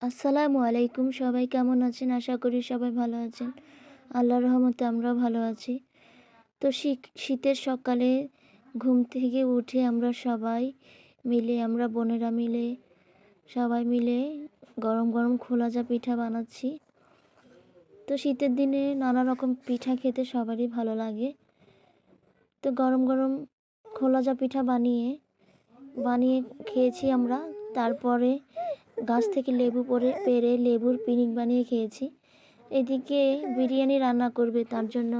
আসসালামু আলাইকুম। সবাই কেমন আছেন? আশা করি সবাই ভালো আছেন। আল্লাহর রহমতে আমরাও ভালো আছি। তো শীতের সকালে ঘুম থেকে উঠে আমরা বোনেরা মিলে সবাই মিলে গরম গরম খোলাজা পিঠা বানাচ্ছি। তো শীতের দিনে নানা রকম পিঠা খেতে সবারই ভালো লাগে। তো গরম গরম খোলাজা পিঠা বানিয়ে বানিয়ে খেয়েছি আমরা। তারপরে গাছ থেকে লেবু পেড়ে লেবুর পিনিক বানিয়ে খেয়েছি। এদিকে বিরিয়ানি রান্না করবে, তার জন্য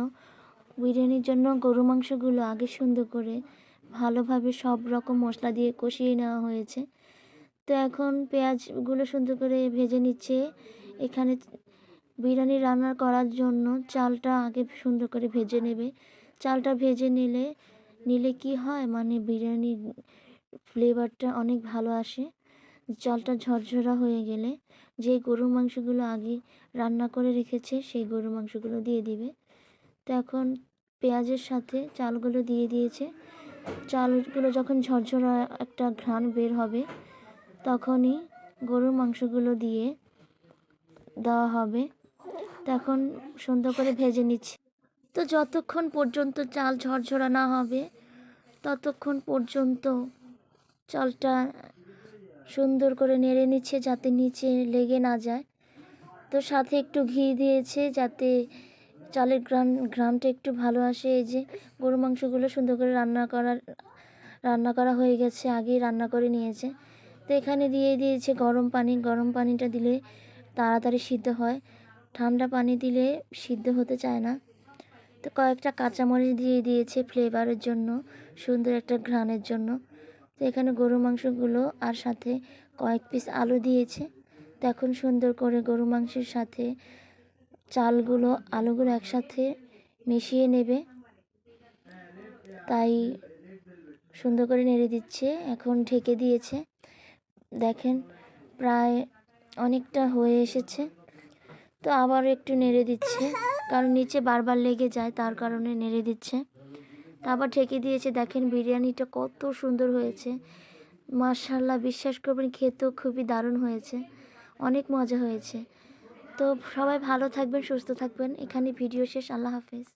বিরিয়ানির জন্য গরু মাংসগুলো আগে সুন্দর করে ভালোভাবে সব রকম মশলা দিয়ে কষিয়ে নেওয়া হয়েছে। তো এখন পেঁয়াজগুলো সুন্দর করে ভেজে নিচ্ছে। এখানে বিরিয়ানি রান্না করার জন্য চালটা আগে সুন্দর করে ভেজে নেবে। চালটা ভেজে নিলে কি হয়, মানে বিরিয়ানির ফ্লেভারটা অনেক ভালো আসে। চালটা ঝরঝরা হয়ে গেলে যে গরুর মাংসগুলো আগে রান্না করে রেখেছে সেই গরুর মাংসগুলো দিয়ে দিবে। তো এখন পেঁয়াজের সাথে চালগুলো দিয়ে দিয়েছে। চালগুলো যখন ঝরঝরা একটা ঘ্রাণ বের হবে তখনই গরুর মাংসগুলো দিয়ে দেওয়া হবে। তখন সুন্দর করে ভেজে নিচ্ছি। তো যতক্ষণ পর্যন্ত চাল ঝরঝরা না হবে ততক্ষণ পর্যন্ত চালটা সুন্দর করে নেড়ে নিচ্ছে যাতে নিচে লেগে না যায়। তো সাথে একটু ঘি দিয়েছে যাতে চালের ঘ্রাণটা একটু ভালো আসে। এই যে গরু মাংসগুলো সুন্দর করে রান্না করা হয়ে গেছে, আগেই রান্না করে নিয়েছে। তো এখানে দিয়ে দিয়েছে গরম পানি। গরম পানিটা দিলে তাড়াতাড়ি সিদ্ধ হয়, ঠান্ডা পানি দিলে সিদ্ধ হতে চায় না। তো কয়েকটা কাঁচামরিচ দিয়ে দিয়েছে ফ্লেভারের জন্য, সুন্দর একটা ঘ্রাণের জন্য। তো এখানে গরু মাংসগুলো আর সাথে কয়েক পিস আলু দিয়েছে। তো এখন সুন্দর করে গরু মাংসের সাথে আলুগুলো একসাথে মিশিয়ে নেবে, তাই সুন্দর করে নেড়ে দিচ্ছে। এখন ঢেকে দিয়েছে। দেখেন প্রায় অনেকটা হয়ে এসেছে। তো আবার একটু নেড়ে দিচ্ছে, কারণ নিচে বারবার লেগে যায়, তার কারণে নেড়ে দিচ্ছে। আবার ঢেকে দিয়েছে। দেখেন বিরিয়ানিটা কত সুন্দর হয়েছে, মাশাআল্লাহ। বিশ্বাস করবেন, খেতেও খুবই দারুণ হয়েছে, অনেক মজা হয়েছে। তো সবাই ভালো থাকবেন, সুস্থ থাকবেন। এখানে ভিডিও শেষ। আল্লাহ হাফেজ।